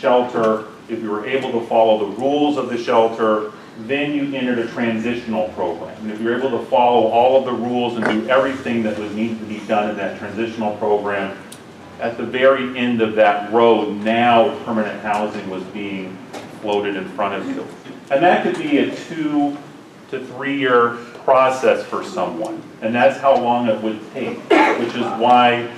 shelter, if you were able to follow the rules of the shelter, then you entered a transitional program. And if you're able to follow all of the rules and do everything that would need to be done in that transitional program, at the very end of that road, now permanent housing was being floated in front of you. And that could be a 2 to 3 year process for someone. And that's how long it would take, which is why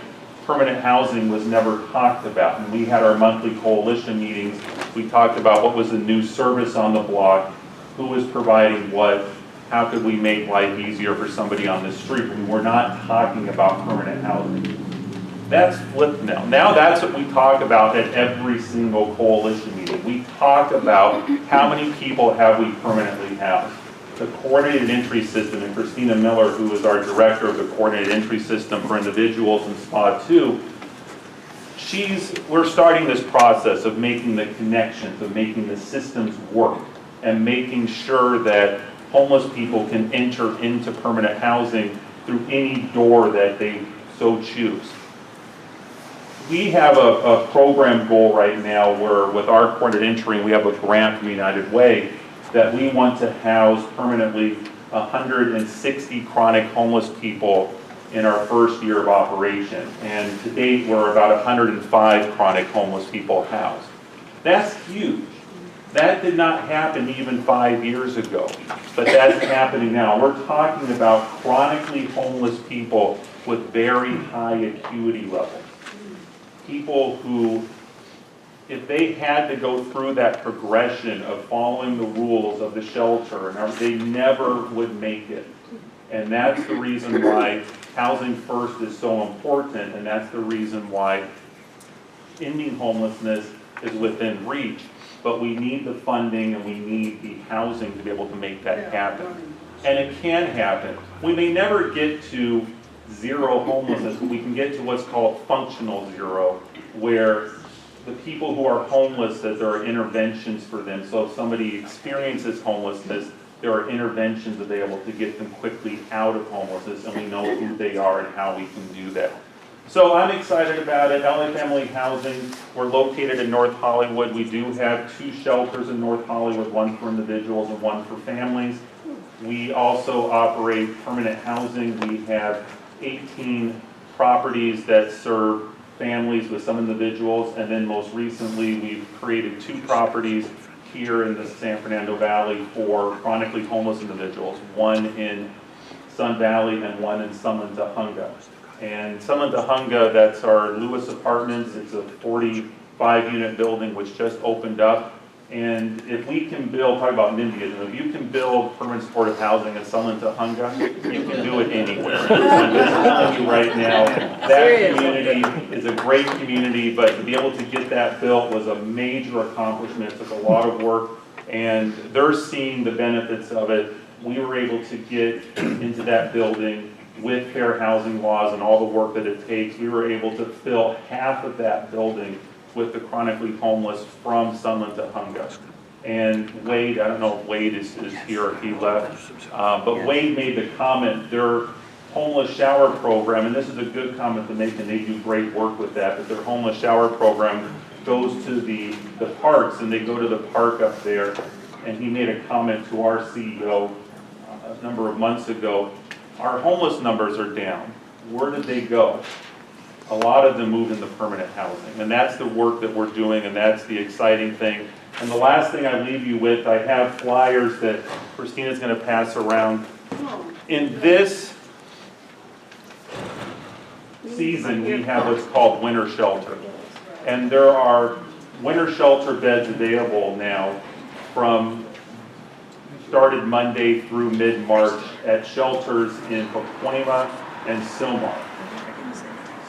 permanent housing was never talked about. And we had our monthly coalition meetings. We talked about what was the new service on the block, who was providing what, how could we make life easier for somebody on the street. And we're not talking about permanent housing. That's flipped now. Now that's what we talk about at every single coalition meeting. We talk about how many people have we permanently housed. The coordinated entry system, and Christina Miller, who is our director of the coordinated entry system for individuals in SPA 2, we're starting this process of making the connections, of making the systems work, and making sure that homeless people can enter into permanent housing through any door that they so choose. We have a program goal right now where with our coordinated entry, we have a grant from United Way that we want to house permanently 160 chronic homeless people in our first year of operation. And to date, we're about 105 chronic homeless people housed. That's huge. That did not happen even 5 years ago, but that's happening now. We're talking about chronically homeless people with very high acuity levels. People who, if they had to go through that progression of following the rules of the shelter, they never would make it. And that's the reason why Housing First is so important, and that's the reason why ending homelessness is within reach. But we need the funding and we need the housing to be able to make that happen. And it can happen. We may never get to zero homelessness, but we can get to what's called functional zero, where the people who are homeless, that there are interventions for them. So if somebody experiences homelessness, there are interventions that they're able to get them quickly out of homelessness, and we know who they are and how we can do that. So I'm excited about it. LA Family Housing, we're located in North Hollywood. We do have 2 shelters in North Hollywood, one for individuals and one for families. We also operate permanent housing. We have 18 properties that serve families with some individuals, and then most recently we've created 2 properties here in the San Fernando Valley for chronically homeless individuals, one in Sun Valley and one in Summerlin, Tahunga. And Summerlin, Tahunga, that's our Lewis Apartments. It's a 45-unit building which just opened up. And if we can build, talk about NIMBYism, if you can build permanent supportive housing in Summerlin, Tahunga, you can do it anywhere. I'm just telling you right now, that community is a great community, but to be able to get that built was a major accomplishment. It took a lot of work, and they're seeing the benefits of it. We were able to get into that building with fair housing laws and all the work that it takes. We were able to fill half of that building with the chronically homeless from Summerlin, Tahunga. And Wade, I don't know if Wade is here or if he left, but Wade made the comment, their homeless shower program, and this is a good comment to make, and they do great work with that, but their homeless shower program goes to the parks, and they go to the park up there, and he made a comment to our CEO a number of months ago, our homeless numbers are down. Where did they go? A lot of them moved into permanent housing, and that's the work that we're doing, and that's the exciting thing. And the last thing I leave you with, I have flyers that Christina's going to pass around. In this season, we have what's called winter shelter, and there are winter shelter beds available now from started Monday through mid-March at shelters in Pacoima and Sylmar.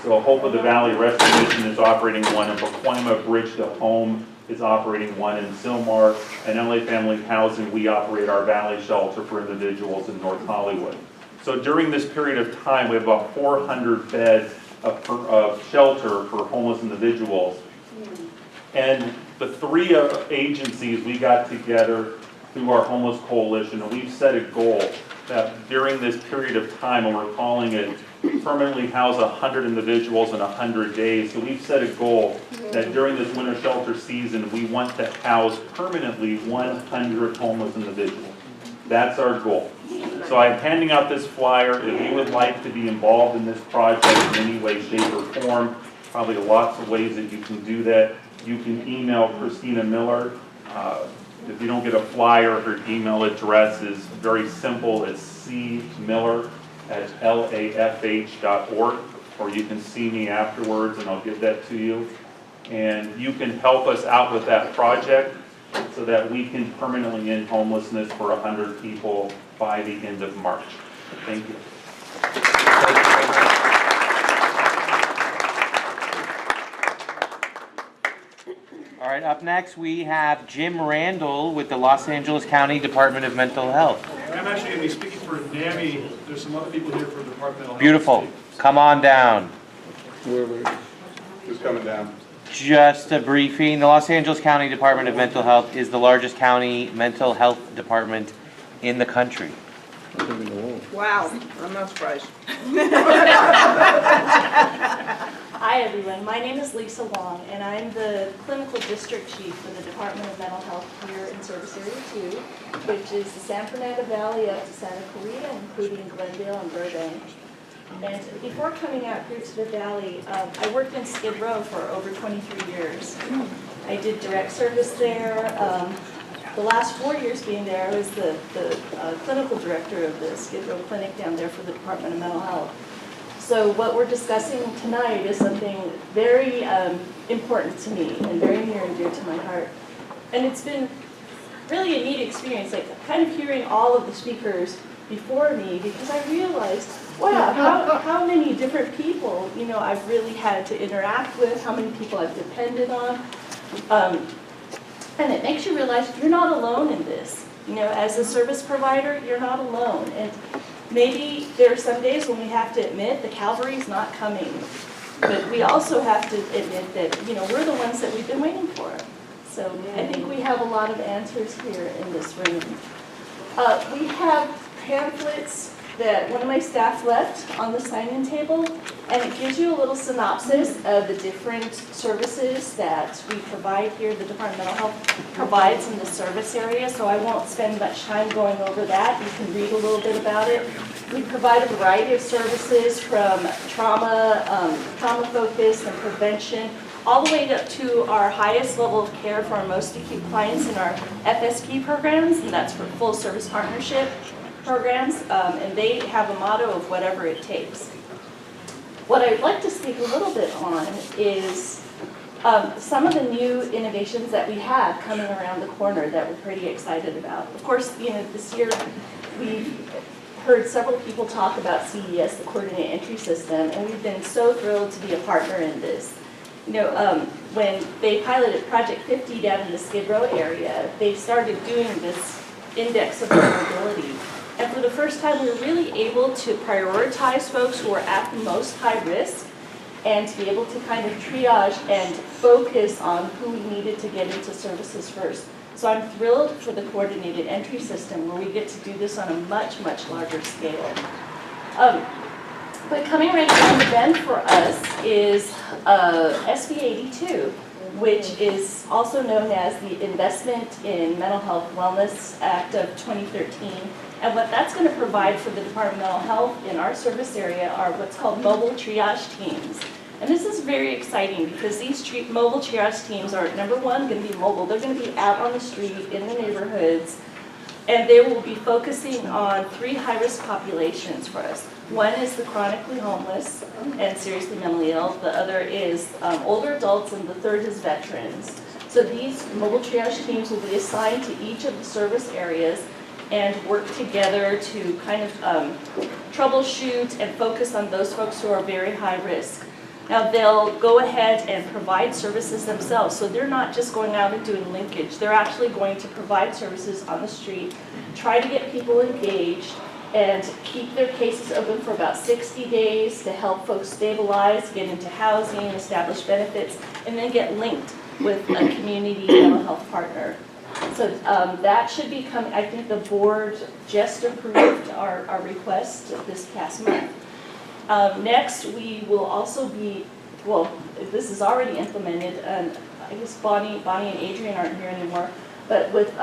So Hope of the Valley Restoration is operating one in Pacoima, Bridge to Home is operating one in Sylmar, and LA Family Housing, we operate our Valley Shelter for individuals in North Hollywood. So during this period of time, we have about 400 beds of shelter for homeless individuals. And the 3 agencies, we got together through our homeless coalition, and we've set a goal that during this period of time, and we're calling it permanently house 100 individuals in 100 days. So we've set a goal that during this winter shelter season, we want to house permanently 100 homeless individuals. That's our goal. So I'm handing out this flyer. If you would like to be involved in this project in any way, shape, or form, probably lots of ways that you can do that. You can email Christina Miller. If you don't get a flyer, her email address is very simple. It's cmiller@lafh.org, or you can see me afterwards and I'll give that to you. And you can help us out with that project so that we can permanently end homelessness for 100 people by the end of March. Thank you. All right, up next we have Jim Randall with the Los Angeles County Department of Mental Health. I'm actually going to be speaking for NAMI. There's some other people here for the Department of Health. Beautiful. Come on down. Who's coming down? Just a briefing. The Los Angeles County Department of Mental Health is the largest county mental health department in the country. Wow, I'm not surprised. Hi everyone, my name is Lisa Wong and I'm the clinical district chief for the Department of Mental Health here in Service Area 2, which is the San Fernando Valley up to Santa Clarita, including Glendale and Burbank. And before coming out here to the Valley, I worked in Skid Row for over 23 years. I did direct service there. The last 4 years being there, I was the clinical director of the Skid Row clinic down there for the Department of Mental Health. So what we're discussing tonight is something very important to me and very near and dear to my heart. And it's been really a neat experience, like kind of hearing all of the speakers before me, because I realized, wow, how many different people, you know, I've really had to interact with, how many people I've depended on. And it makes you realize you're not alone in this. You know, as a service provider, you're not alone. And maybe there are some days when we have to admit the cavalry's not coming. But we also have to admit that, you know, we're the ones that we've been waiting for. So I think we have a lot of answers here in this room. We have pamphlets that one of my staff left on the sign-in table, and it gives you a little synopsis of the different services that we provide here. The Department of Mental Health provides in the service area, so I won't spend much time going over that. You can read a little bit about it. We provide a variety of services from trauma focus and prevention, all the way up to our highest level of care for our most acute clients in our FSP programs, and that's for full service partnership programs, and they have a motto of whatever it takes. What I'd like to speak a little bit on is some of the new innovations that we have coming around the corner that we're pretty excited about. Of course, you know, this year we've heard several people talk about CES, the Coordinated Entry System, and we've been so thrilled to be a partner in this. You know, when they piloted Project 50 down in the Skid Row area, they started doing this index of vulnerability. And for the first time, we were really able to prioritize folks who are at the most high risk and to be able to kind of triage and focus on who we needed to get into services first. So I'm thrilled for the coordinated entry system where we get to do this on a much, much larger scale. But coming right down the bend for us is SB 82, which is also known as the Investment in Mental Health Wellness Act of 2013. And what that's going to provide for the Department of Mental Health in our service area are what's called mobile triage teams. And this is very exciting because these mobile triage teams are, number one, going to be mobile. They're going to be out on the street, in the neighborhoods, and they will be focusing on 3 high-risk populations for us. One is the chronically homeless and seriously mentally ill. The other is older adults, and the third is veterans. So these mobile triage teams will be assigned to each of the service areas and work together to kind of troubleshoot and focus on those folks who are very high risk. Now they'll go ahead and provide services themselves, so they're not just going out and doing linkage. They're actually going to provide services on the street, try to get people engaged, and keep their cases open for about 60 days to help folks stabilize, get into housing, establish benefits, and then get linked with a community mental health partner. So that should be coming. I think the board just approved our request this past month. Next, we will also be, well, this is already implemented, and I guess Bonnie and Adrian aren't here anymore, but with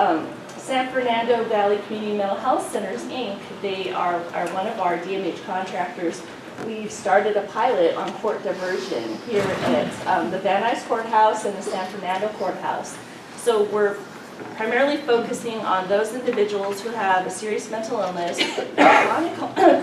San Fernando Valley Community Mental Health Centers, Inc., they are one of our DMH contractors. We've started a pilot on court diversion here at the Van Nuys Courthouse and the San Fernando Courthouse. So we're primarily focusing on those individuals who have a serious mental illness,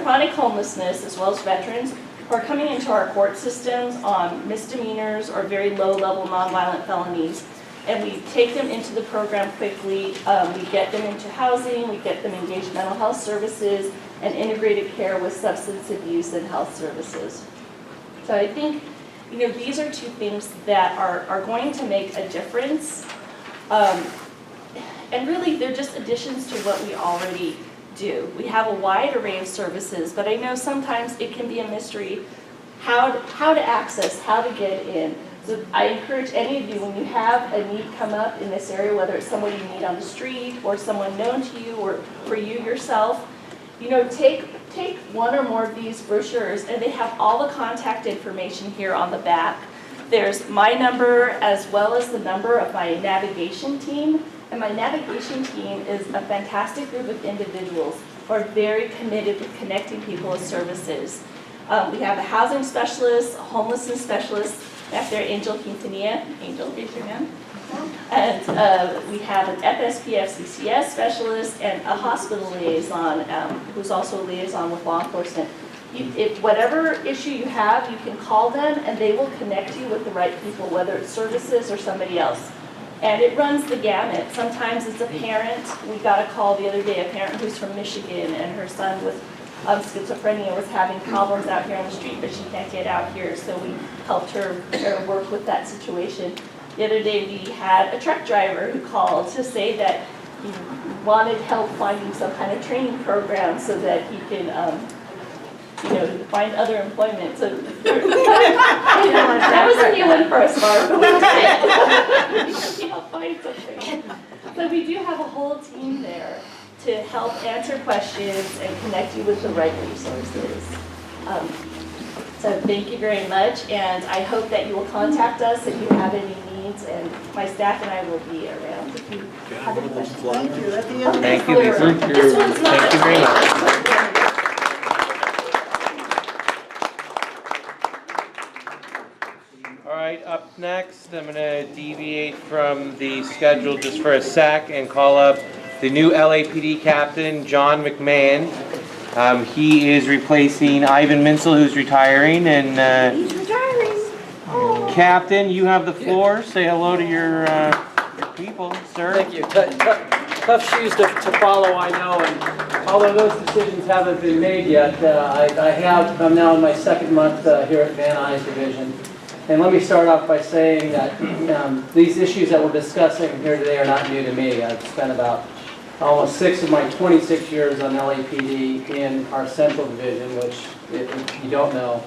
chronic homelessness, as well as veterans who are coming into our court systems on misdemeanors or very low-level nonviolent felonies. And we take them into the program quickly. We get them into housing, we get them engaged mental health services, and integrated care with substance abuse and health services. So I think, these are two things that are going to make a difference. And really, they're just additions to what we already do. We have a wide array of services, but I know sometimes it can be a mystery how to access, how to get in. So I encourage any of you, when you have a need come up in this area, whether it's someone you meet on the street or someone known to you or for you yourself, take one or more of these brochures, and they have all the contact information here on the back. There's my number as well as the number of my navigation team. And my navigation team is a fantastic group of individuals who are very committed with connecting people with services. We have a housing specialist, a homelessness specialist, that's their Angel Quintanilla. Angel, raise your hand. And we have an FSPF CCS specialist and a hospital liaison who's also a liaison with law enforcement. If whatever issue you have, you can call them and they will connect you with the right people, whether it's services or somebody else. And it runs the gamut. Sometimes it's a parent. We got a call the other day, a parent who's from Michigan, and her son with schizophrenia was having problems out here on the street, but she can't get out here, so we helped her work with that situation. The other day we had a truck driver who called to say that he wanted help finding some kind of training program so that he can find other employment. So that was a new one for us, Barb, but we did. I'll find something. So we do have a whole team there to help answer questions and connect you with the right resources. So thank you very much, and I hope that you will contact us if you have any needs, and my staff and I will be around if you have any questions. Thank you. At the end. Thank you, Lisa. This one's not Thank you very much. All right, up next, I'm going to deviate from the schedule just for a sec and call up the new LAPD captain, John McMahon. He is replacing Ivan Minsel, who's retiring. And He's retiring. Oh. Captain, you have the floor. Say hello to your people, sir. Thank you. Tough shoes to follow, I know. And although those decisions haven't been made yet, I'm now in my second month here at Van Nuys Division. And let me start off by saying that these issues that we're discussing here today are not new to me. I've spent about almost 6 of my 26 years on LAPD in our Central Division, which, if you don't know,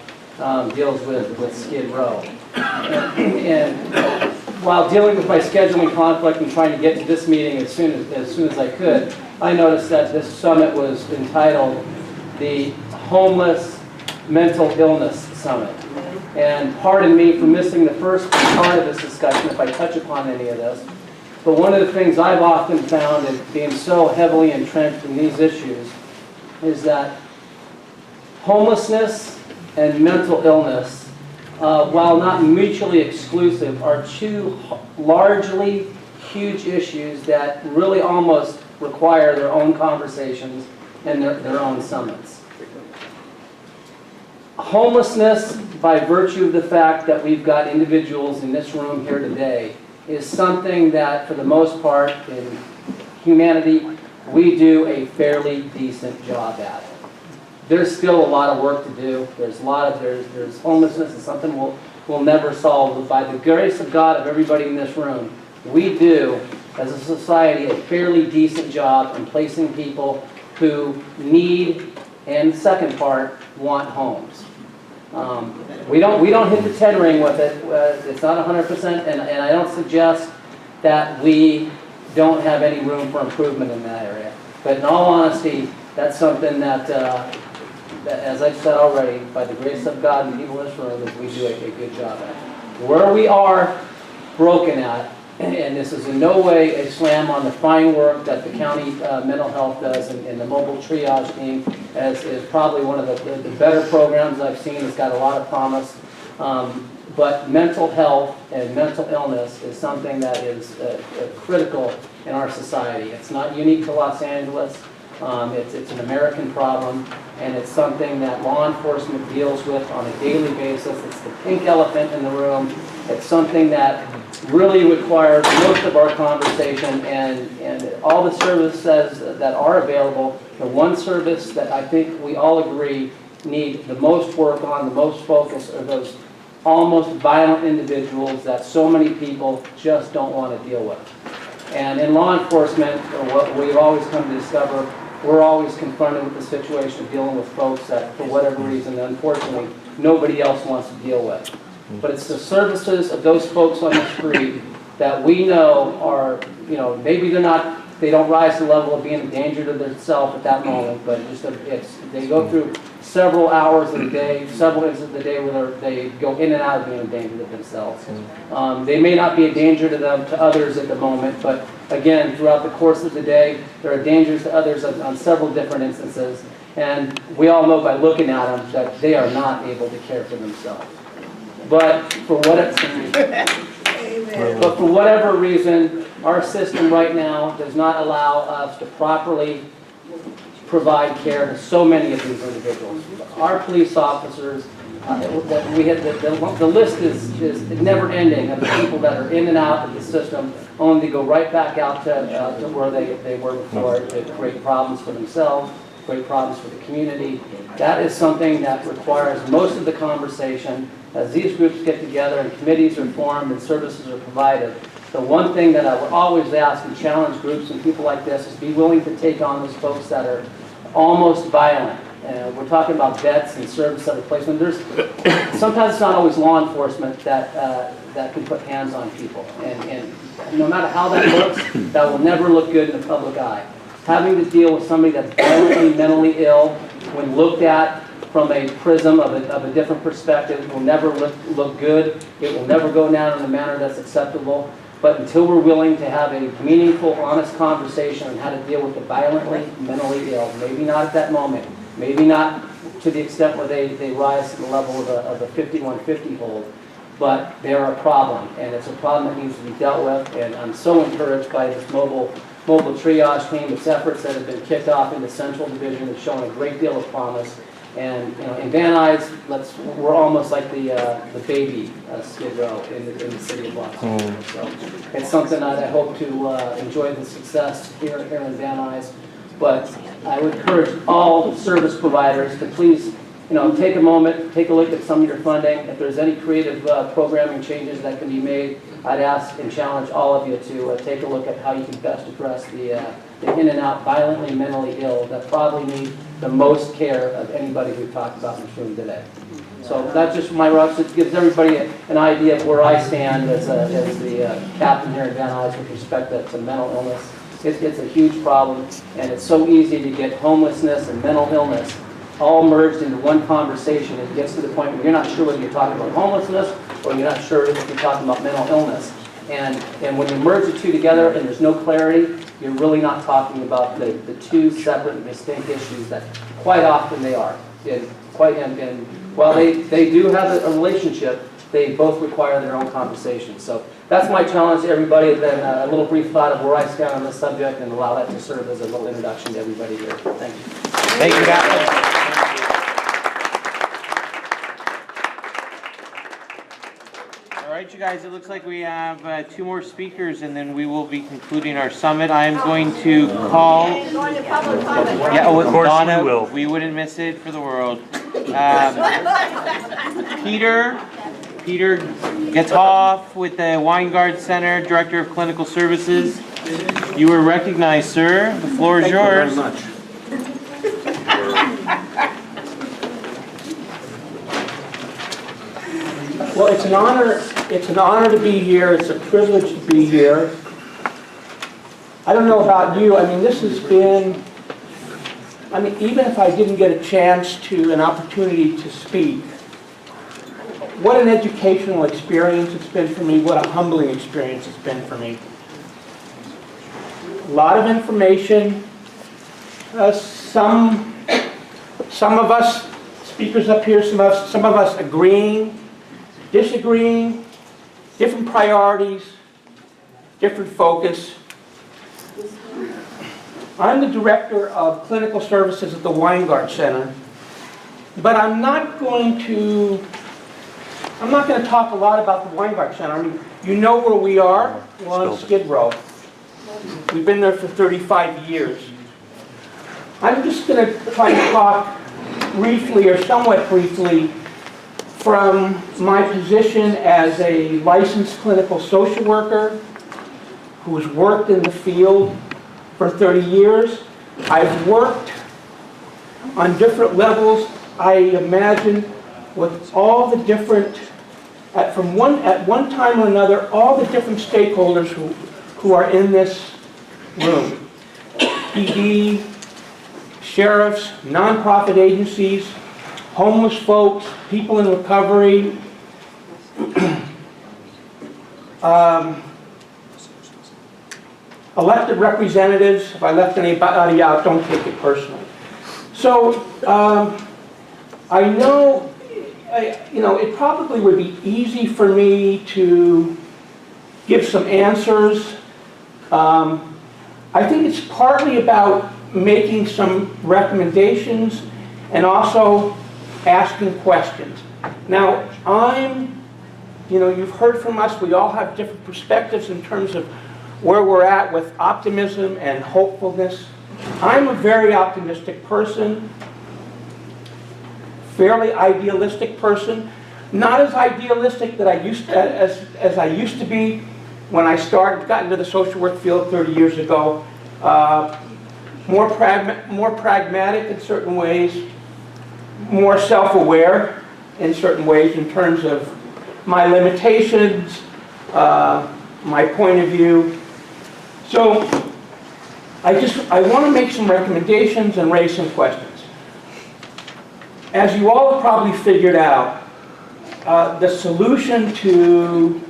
deals with Skid Row. And while dealing with my scheduling conflict and trying to get to this meeting as soon as I could, I noticed that this summit was entitled the Homeless Mental Illness Summit. And pardon me for missing the first part of this discussion if I touch upon any of this. But one of the things I've often found in being so heavily entrenched in these issues is that homelessness and mental illness, while not mutually exclusive, are two largely huge issues that really almost require their own conversations and their own summits. Homelessness, by virtue of the fact that we've got individuals in this room here today, is something that, for the most part, in humanity, we do a fairly decent job at. There's still a lot of work to do. There's homelessness is something we'll never solve. But by the grace of God of everybody in this room, we do, as a society, a fairly decent job in placing people who need, and the second part, want homes. We don't hit the 10 ring with it. It's not 100%, and I don't suggest that we don't have any room for improvement in that area. But in all honesty, that's something that as I've said already, by the grace of God and the people in this room, is we do a good job at. Where we are broken at, and this is in no way a slam on the fine work that the county mental health does and the mobile triage team, as is probably one of the better programs I've seen. It's got a lot of promise. But mental health and mental illness is something that is critical in our society. It's not unique to Los Angeles. It's an American problem, and it's something that law enforcement deals with on a daily basis. It's the pink elephant in the room. It's something that really requires most of our conversation, and all the services that are available. The one service that I think we all agree need the most work on, the most focus, are those almost violent individuals that so many people just don't want to deal with. And in law enforcement, what we've always come to discover, we're always confronted with the situation of dealing with folks that, for whatever reason, unfortunately, nobody else wants to deal with. But it's the services of those folks on the street that we know are, maybe they don't rise to the level of being a danger to themselves at that moment, but they go through several hours of the day, several instances of the day where they go in and out of being a danger to themselves. They may not be a danger to others at the moment, but again, throughout the course of the day, there are dangers to others on several different instances. And we all know by looking at them that they are not able to care for themselves. But for whatever reason, our system right now does not allow us to properly provide care to so many of these individuals. Our police officers, the list is never ending of the people that are in and out of the system, only to go right back out to where they were before, to create problems for themselves, create problems for the community. That is something that requires most of the conversation as these groups get together and committees are formed and services are provided. The one thing that I would always ask and challenge groups and people like this is be willing to take on those folks that are almost violent. We're talking about vets and service that are placed. Sometimes it's not always law enforcement that can put hands on people. And no matter how that looks, that will never look good in the public eye. Having to deal with somebody that's violently mentally ill, when looked at from a prism of a different perspective, will never look good. It will never go down in a manner that's acceptable. But until we're willing to have a meaningful, honest conversation on how to deal with the violently, mentally ill, maybe not at that moment, maybe not to the extent where they rise to the level of a 5150 hold, but they're a problem, and it's a problem that needs to be dealt with. And I'm so encouraged by this mobile triage team, its efforts that have been kicked off in the Central Division have shown a great deal of promise. And in Van Nuys, we're almost like the baby Skid Row in the city of Los Angeles. So it's something that I hope to enjoy the success here in Van Nuys. But I would encourage all service providers to please, take a moment, take a look at some of your funding. If there's any creative programming changes that can be made, I'd ask and challenge all of you to take a look at how you can best address the in and out violently mentally ill that probably need the most care of anybody we've talked about in this room today. So that's just my remarks. It gives everybody an idea of where I stand as the captain here in Van Nuys with respect to mental illness. It's a huge problem, and it's so easy to get homelessness and mental illness all merged into one conversation. It gets to the point where you're not sure whether you're talking about homelessness or you're not sure if you're talking about mental illness. And when you merge the two together and there's no clarity, you're really not talking about the two separate and distinct issues that quite often they are. And while they do have a relationship, they both require their own conversation. So that's my challenge to everybody. Then a little brief thought of where I stand on this subject, and allow that to serve as a little introduction to everybody here. Thank you. Thank you, Captain. All right, you guys, it looks like we have 2 more speakers, and then we will be concluding our summit. I am going to call... Going to public comment. Yeah, of course Donna, we will. We wouldn't miss it for the world. Peter Gatoff with the Weingard Center, Director of Clinical Services. You were recognized, sir. The floor is yours. Thank you very much. Well, it's an honor to be here. It's a privilege to be here. I don't know about you. I mean, this has been I mean, even if I didn't get a chance to, an opportunity to speak, what an educational experience it's been for me, what a humbling experience it's been for me. A lot of information, some of us, speakers up here, some of us agreeing, disagreeing, different priorities, different focus. I'm the director of clinical services at the Weingart Center, but I'm not going to talk a lot about the Weingart Center. I mean, you know where we are, we're on Skid Row. We've been there for 35 years. I'm just going to try to talk briefly, or somewhat briefly, from my position as a licensed clinical social worker who's worked in the field for 30 years. I've worked on different levels, I imagine, with all the different, at one time or another, all the different stakeholders who are in this room. PD, sheriffs, nonprofit agencies, homeless folks, people in recovery, elected representatives. If I left anybody out, don't take it personally. So I know, it probably would be easy for me to give some answers. I think it's partly about making some recommendations and also asking questions. Now, you've heard from us, we all have different perspectives in terms of where we're at with optimism and hopefulness. I'm a very optimistic person, fairly idealistic person, not as idealistic that as I used to be when I got into the social work field 30 years ago. More pragmatic in certain ways, more self-aware in certain ways in terms of my limitations, my point of view. So I want to make some recommendations and raise some questions. As you all have probably figured out, the solution to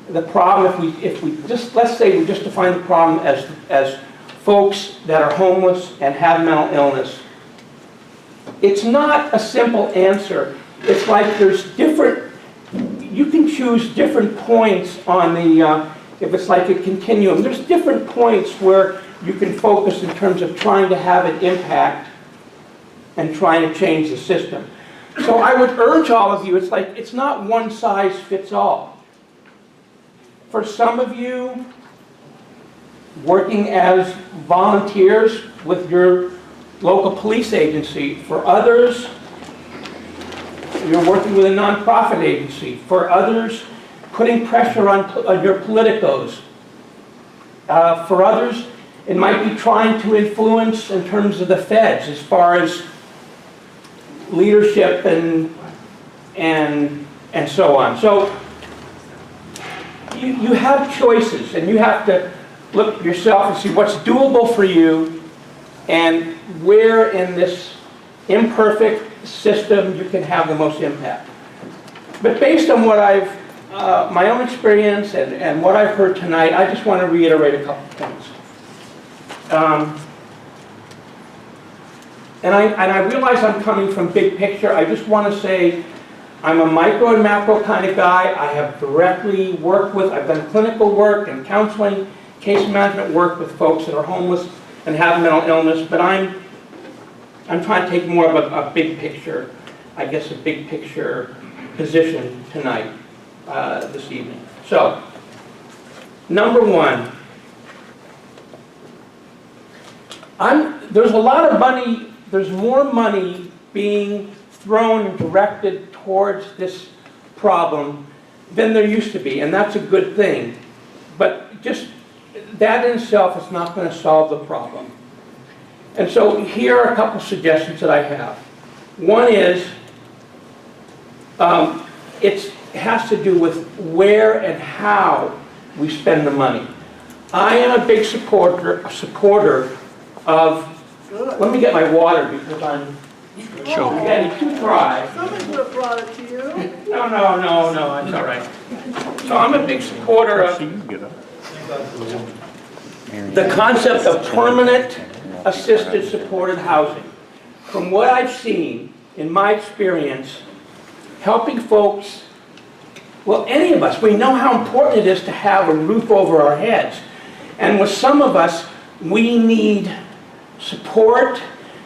the problem, if we just, let's say we just define the problem as folks that are homeless and have mental illness, it's not a simple answer. It's like there's different, you can choose different points on the, if it's like a continuum, there's different points where you can focus in terms of trying to have an impact and trying to change the system. So I would urge all of you, it's not one size fits all. For some of you, working as volunteers with your local police agency. For others, you're working with a nonprofit agency. For others, putting pressure on your politicos. For others, it might be trying to influence in terms of the feds as far as leadership and so on. So you have choices, and you have to look at yourself and see what's doable for you and where in this imperfect system you can have the most impact. But based on what my own experience and what I've heard tonight, I just want to reiterate a couple points. And I realize I'm coming from big picture. I just want to say I'm a micro and macro kind of guy. I have directly worked with, I've done clinical work and counseling, case management work with folks that are homeless and have mental illness, but I'm trying to take more of a big picture, I guess a big picture position tonight, this evening. So, number one, there's a lot of money, there's more money being thrown and directed towards this problem than there used to be, and that's a good thing. But just that in itself is not going to solve the problem. And so here are a couple suggestions that I have. One is, it has to do with where and how we spend the money. I am a big supporter of Good. Let me get my water because I'm getting too dry. Somebody would have brought it to you. No, it's all right. So I'm a big supporter of the concept of permanent assisted supported housing. From what I've seen, in my experience, helping folks, well, any of us, we know how important it is to have a roof over our heads. And with some of us, we need support,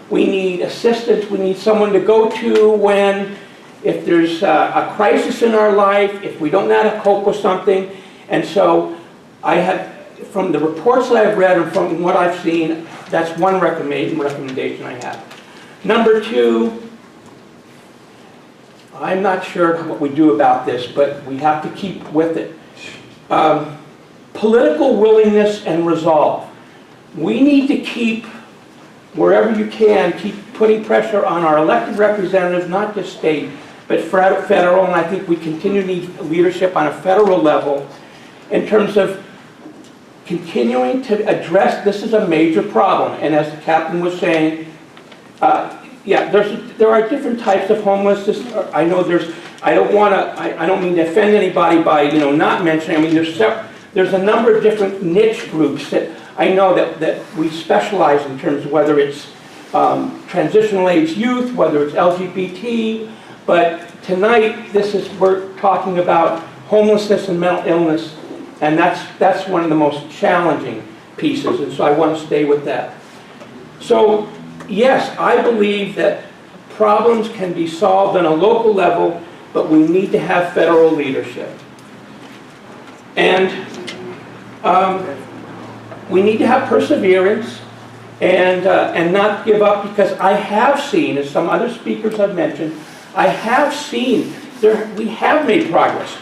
we need assistance, we need someone to go to when, if there's a crisis in our life, if we don't know how to cope with something. And so I have, from the reports that I've read and from what I've seen, that's one recommendation I have. Number two, I'm not sure what we do about this, but we have to keep with it. Political willingness and resolve. We need to keep, wherever you can, keep putting pressure on our elected representatives, not just state, but federal, and I think we continue to need leadership on a federal level in terms of continuing to address, this is a major problem, and as the captain was saying, yeah, there are different types of homelessness. I know I don't mean to offend anybody by, not mentioning, I mean, there's a number of different niche groups that I know that we specialize in terms of whether it's transitional age youth, whether it's LGBT, but tonight, we're talking about homelessness and mental illness, and that's one of the most challenging pieces, and so I want to stay with that. So, yes, I believe that problems can be solved on a local level, but we need to have federal leadership. And we need to have perseverance and not give up, because I have seen, as some other speakers have mentioned, I have seen, we have made progress.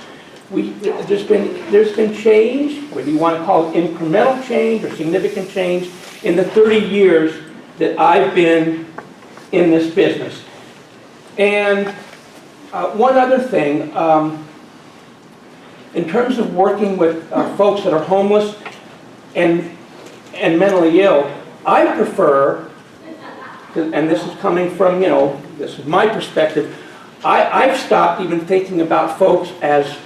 There's been change, whether you want to call it incremental change or significant change, in the 30 years that I've been in this business. And one other thing, in terms of working with folks that are homeless and mentally ill, I prefer, and this is coming from, this is my perspective, I've stopped even thinking about folks as,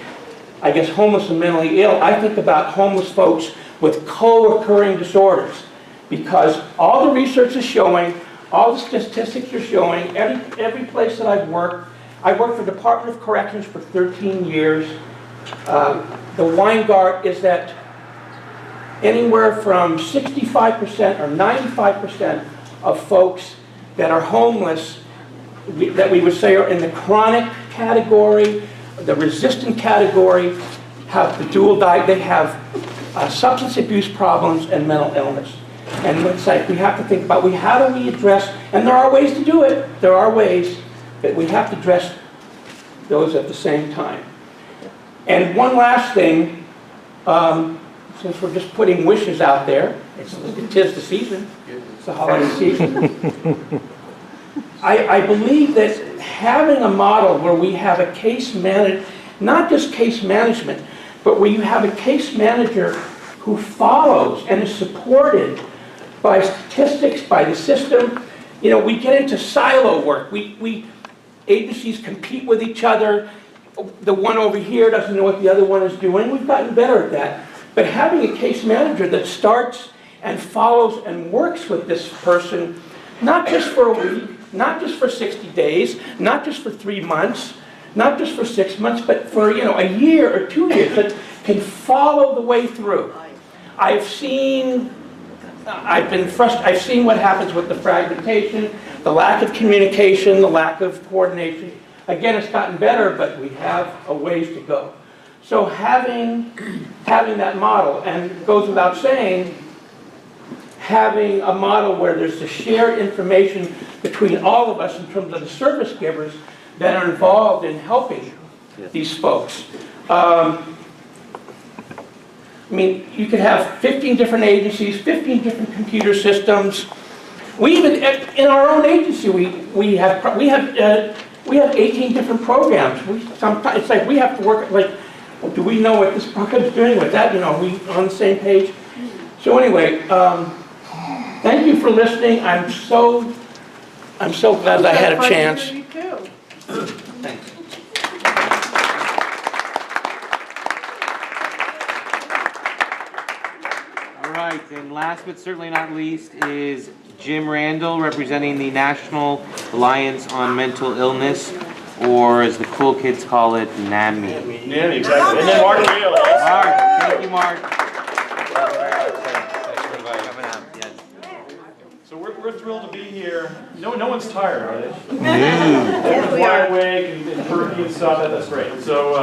I guess, homeless and mentally ill. I think about homeless folks with co-occurring disorders, because all the research is showing, all the statistics are showing, every place that I've worked, I worked for the Department of Corrections for 13 years. The Weingart is that anywhere from 65% or 95% of folks that are homeless, that we would say are in the chronic category, the resistant category, have the dual they have substance abuse problems and mental illness. And it's like we have to think about, how do we address, and there are ways to do it, there are ways, but we have to address those at the same time. And one last thing, since we're just putting wishes out there, it is the season, it's the holiday season. I believe that having a model where we have a case manager, not just case management, but where you have a case manager who follows and is supported by statistics, by the system. We get into silo work. Agencies compete with each other. The one over here doesn't know what the other one is doing. We've gotten better at that. But having a case manager that starts and follows and works with this person, not just for a week, not just for 60 days, not just for 3 months, not just for 6 months, but for a year or 2 years, that can follow the way through. I've seen what happens with the fragmentation, the lack of communication, the lack of coordination. Again, it's gotten better, but we have a ways to go. So having that model, and it goes without saying, having a model where there's the shared information between all of us in terms of the service givers that are involved in helping these folks. You could have 15 different agencies, 15 different computer systems. We even, in our own agency, we have 18 different programs. Sometimes it's like we have to work like, well, do we know what this program is doing with that? Are we on the same page? So anyway, Thank you for listening. I'm so glad I had a chance. You too. All right, and last but certainly not least is Jim Randall, representing the National Alliance on Mental Illness, or as the cool kids call it, NAMI. Yeah, exactly. And then Mark Rio. Mark, thank you, Mark. So we're thrilled to be here. No one's tired, are they? Yes, we Wide are. awake and perky and stuff. That's great. So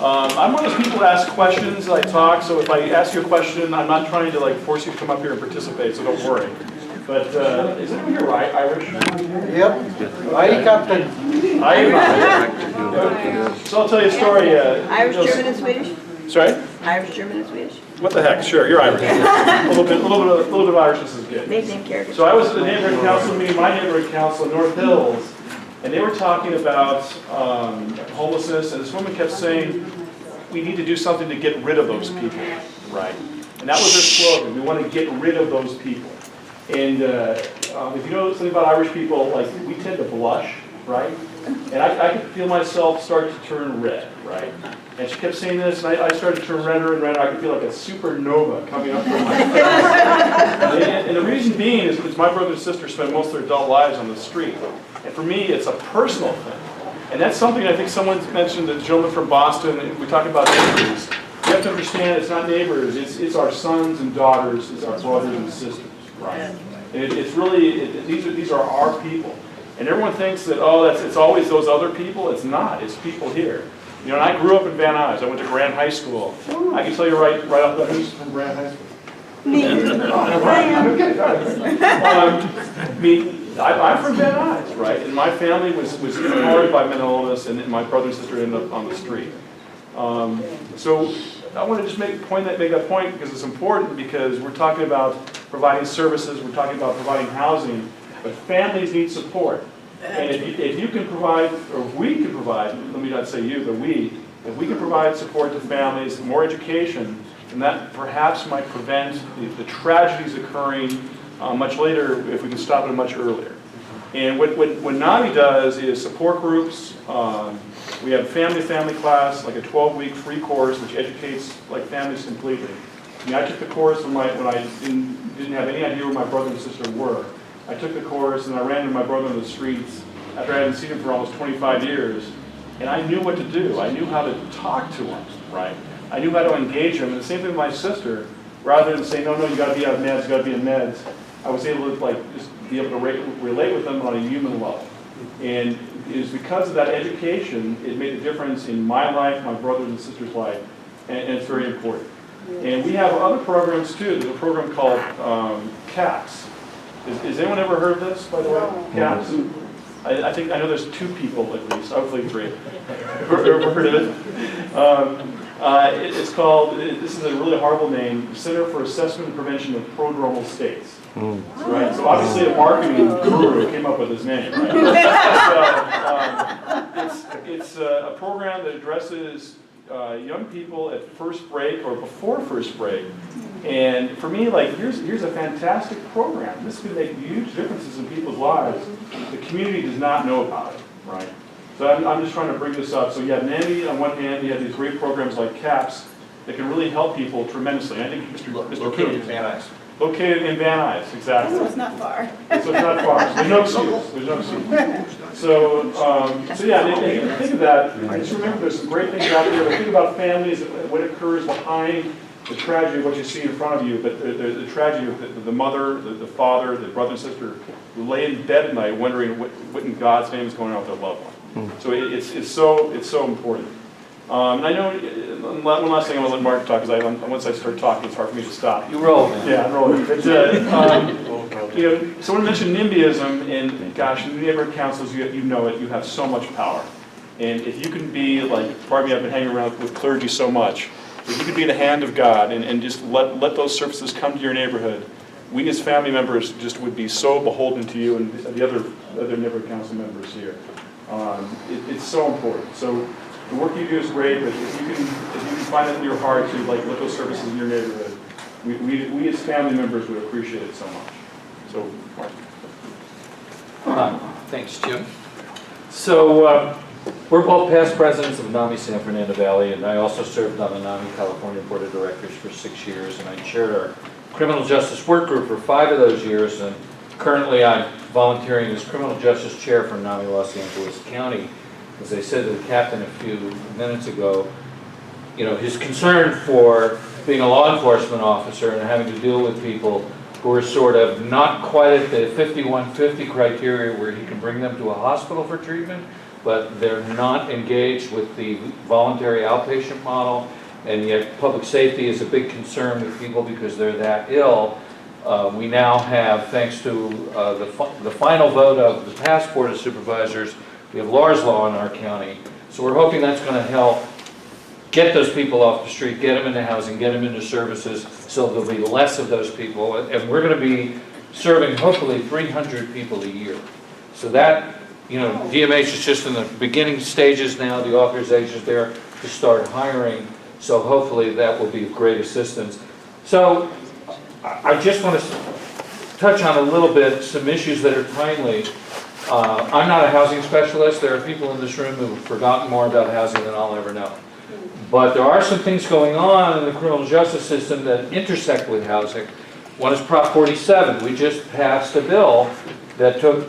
I'm one of those people who ask questions. I talk. So if I ask you a question, I'm not trying to like force you to come up here and participate. So don't worry. But is anyone here Irish? Yep. Aye, Captain. So I'll tell you a story. Irish, German, and Swedish? Sorry? Irish, German, and Swedish? What the heck? Sure, you're Irish. a little bit of Irishness is good. Nickname character. So I was at the neighborhood council meeting, my neighborhood council in North Hills, and they were talking about homelessness, and this woman kept saying, we need to do something to get rid of those people, right? And that was their slogan, we want to get rid of those people. And if you know something about Irish people, like we tend to blush, right? And I could feel myself start to turn red, right? And she kept saying this, and I started to turn redder and redder. I could feel like a supernova coming up from my face. And the reason being is because my brother and sister spend most of their adult lives on the street. And for me, it's a personal thing. And that's something I think someone mentioned, the gentleman from Boston, we talk about neighbors. You have to understand it's not neighbors, it's our sons and daughters, it's our brothers and sisters, right? And it's really, these are our people. And everyone thinks that, oh, it's always those other people. It's not, it's people here. You know, and I grew up in Van Nuys. I went to Grand High School. I can tell you right off the bat, who's from Grand High School? Me. Okay, I'm from Van Nuys, right? And my family was ignored by mental illness, and my brother and sister ended up on the street. So I want to just make that point because it's important, because we're talking about providing services, we're talking about providing housing, but families need support. And if you can provide, or if we can provide, let me not say you, but if we can provide support to families, more education, then that perhaps might prevent the tragedies occurring much later if we can stop it much earlier. And what NAMI does is support groups. We have family class, like a 12-week free course which educates like families completely. I mean, I took the course when I didn't have any idea where my brother and sister were. I took the course and I ran into my brother in the streets after I hadn't seen him for almost 25 years, and I knew what to do. I knew how to talk to him, right? I knew how to engage him. And the same thing with my sister. Rather than saying, no, you got to be on meds, you got to be on meds, I was able to just be able to relate with them on a human level. And it is because of that education, it made a difference in my life, my brother and sister's life, and it's very important. And we have other programs too. There's a program called CAPS. Has anyone ever heard of this, by the way? CAPS? I know there's 2 people at least, hopefully 3. Ever heard of it? It's called, this is a really horrible name, Center for Assessment and Prevention of Prodromal States. Right? So obviously a marketing guru came up with his name, right? It's a program that addresses young people at first break or before first break. And for me, like, here's a fantastic program. This could make huge differences in people's lives. The community does not know about it, right? So I'm just trying to bring this up. So you have NAMI on one hand, you have these great programs like CAPS that can really help people tremendously. I think Mr. King. Van Nuys. Located in Van Nuys, exactly. So it's not far. So it's not far. There's no excuse. There's no excuse. So yeah, if you think of that, just remember there's some great things out there. Think about families, what occurs behind the tragedy of what you see in front of you, but the tragedy of the mother, the father, the brother and sister who lay in bed at night wondering what in God's name is going on with their loved one. So it's so important. And I know, one last thing I want to let Mark talk, because once I start talking, it's hard for me to stop. You roll, man. Yeah, I'm rolling. But, you know, someone mentioned NIMBYism, and gosh, in neighborhood councils, you know it, you have so much power. And if you can be, like, pardon me, I've been hanging around with clergy so much, if you could be the hand of God and just let those services come to your neighborhood, we as family members just would be so beholden to you and the other neighborhood council members here. It's so important. So the work you do is great, but if you can find it in your heart to like let those services in your neighborhood, we as family members would appreciate it so much. So, Mark. Thanks, Jim. So, we're both past presidents of NAMI San Fernando Valley, and I also served on the NAMI California Board of Directors for 6 years, and I chaired our criminal justice work group for 5 of those years, and currently I'm volunteering as criminal justice chair for NAMI Los Angeles County. As I said to the captain a few minutes ago, you know, his concern for being a law enforcement officer and having to deal with people who are sort of not quite at the 5150 criteria where he can bring them to a hospital for treatment, but they're not engaged with the voluntary outpatient model, and yet public safety is a big concern with people because they're that ill. We now have, thanks to the final vote of the past Board of Supervisors, we have Lars Law in our county. So we're hoping that's going to help get those people off the street, get them into housing, get them into services, so there'll be less of those people. And we're going to be serving hopefully 300 people a year. So that, you know, DMH is just in the beginning stages now, the authorization is there to start hiring. So hopefully that will be of great assistance. So I just want to touch on a little bit some issues that are timely. I'm not a housing specialist. There are people in this room who have forgotten more about housing than I'll ever know. But there are some things going on in the criminal justice system that intersect with housing. One is Prop 47. We just passed a bill that took,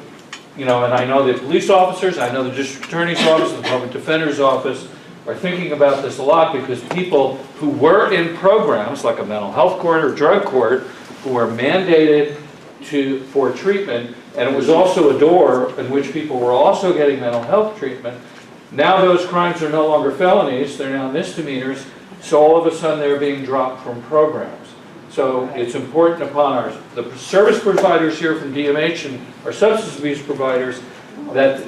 you know, and I know the police officers, I know the district attorney's office, the public defender's office are thinking about this a lot because people who were in programs like a mental health court or drug court who were mandated for treatment, and it was also a door in which people were also getting mental health treatment. Now those crimes are no longer felonies, they're now misdemeanors, so all of a sudden they're being dropped from programs. So it's important upon the service providers here from DMH and our substance abuse providers that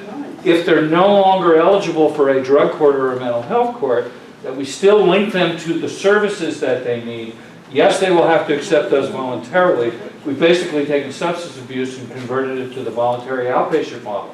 if they're no longer eligible for a drug court or a mental health court, that we still link them to the services that they need. Yes, they will have to accept those voluntarily. We've basically taken substance abuse and converted it to the voluntary outpatient model.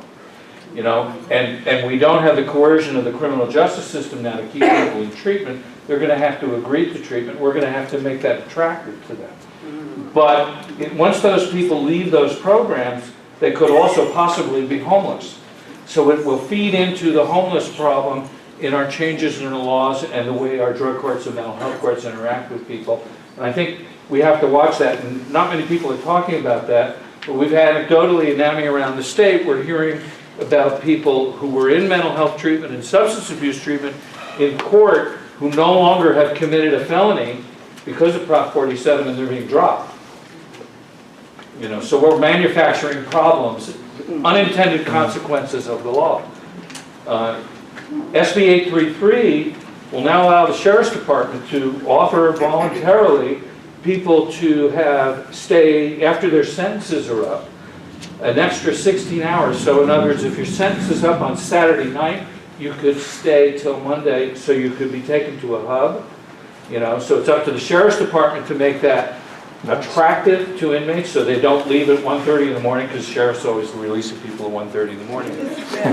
You know, and we don't have the coercion of the criminal justice system now to keep people in treatment. They're going to have to agree to treatment. We're going to have to make that attractive to them. But once those people leave those programs, they could also possibly be homeless. So it will feed into the homeless problem in our changes in the laws and the way our drug courts and mental health courts interact with people. And I think we have to watch that. And not many people are talking about that. But we've anecdotally, NAMI around the state, we're hearing about people who were in mental health treatment and substance abuse treatment in court who no longer have committed a felony because of Prop 47 and they're being dropped. You know, so we're manufacturing problems, unintended consequences of the law. SB 833 will now allow the Sheriff's Department to offer voluntarily people to stay after their sentences are up an extra 16 hours. So in other words, if your sentence is up on Saturday night, you could stay till Monday, so you could be taken to a hub. You know, so it's up to the Sheriff's Department to make that attractive to inmates so they don't leave at 1:30 in the morning, because sheriffs always releasing people at 1:30 in the morning.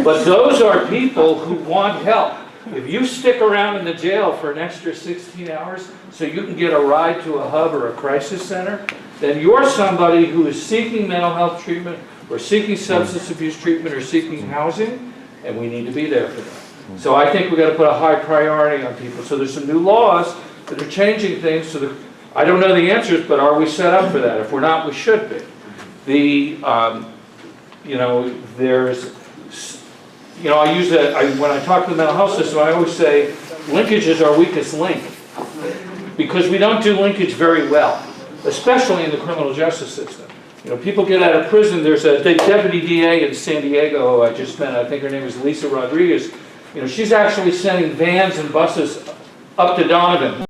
But those are people who want help. If you stick around in the jail for an extra 16 hours so you can get a ride to a hub or a crisis center, then you're somebody who is seeking mental health treatment or seeking substance abuse treatment or seeking housing, and we need to be there for them. So I think we've got to put a high priority on people. So there's some new laws that are changing things. So I don't know the answers, but are we set up for that? If we're not, we should be. You know, there's, you know, when I talk to the mental health system, I always say linkage is our weakest link, because we don't do linkage very well, especially in the criminal justice system. You know, people get out of prison. There's a deputy DA in San Diego who I just met. I think her name is Lisa Rodriguez. You know, she's actually sending vans and buses up to Donovan